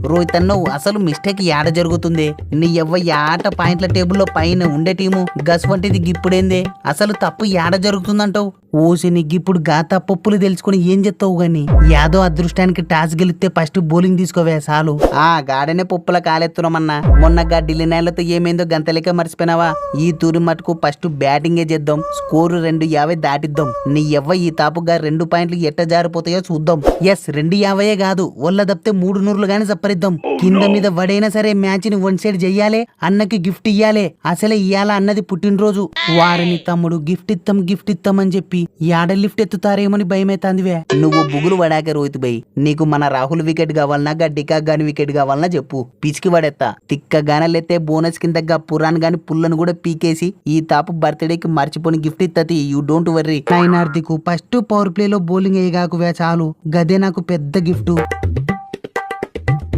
రోహిత్ అన్నవు అసలు మిస్టేక్ యాడ జరుగుతుంది నీ ఎవ్వ ఆట పాయింట్ల టేబుల్లో పైన ఉండే టీము గస్ వంటిది గిప్పుడేందే అసలు తప్పు యాడ జరుగుతుందంటావు ఓసి నీ గిప్పుడు గా తప్పులు తెలుసుకుని ఏం చెప్తావు గాని యాదో అదృష్టానికి టాస్ గెలిస్తే ఫస్ట్ బౌలింగ్ తీసుకోవే చాలు గాడనే పప్పుల కాలెత్తున్నామన్నా మొన్న గా ఢిల్లీ నేలతో ఏమైందో గంతలేక మర్చిపోయినావా ఈ తూరి మటుకు ఫస్ట్ బ్యాటింగే చేద్దాం స్కోరు 250 దాటిద్దాం నీ ఎవ్వ ఈ తాపుగా 2 పాయింట్లు ఎట్ట జారిపోతాయో చూద్దాం ఎస్ 250 కాదు ఒళ్ళ తప్పితే 300 గాని చప్పరిద్దాం కింద మీద వడైనా సరే మ్యాచ్ ని వన్ సైడ్ చెయ్యాలే అన్నకి గిఫ్ట్ ఇయ్యాలే అసలే ఇయ్యాల అన్నది పుట్టినరోజు వారిని తమ్ముడు గిఫ్ట్ ఇస్తాం అని చెప్పి యాడ లిఫ్ట్ ఎత్తుతారేమని భయమైతాందివే నువ్వు బుగులు వడాక రోహిత్ బై నీకు మన రాహుల్ వికెట్ కావాలన్నా గడ్డికా గాని వికెట్ కావాలన్నా చెప్పు పిచ్చికి పడేస్తా తిక్క గానలెత్తే బోనస్ కింద పురాన్ గాని పుల్లను కూడా పీకేసి ఈ తాపు బర్త్డేకి మర్చిపోని గిఫ్ట్ ఇత్తది యూ డోంట్ వర్రీ నైనార్దికు ఫస్ట్ పవర్ ప్లే లో బౌలింగ్ వేయగాకువే చాలు గదే నాకు పెద్ద గిఫ్ట్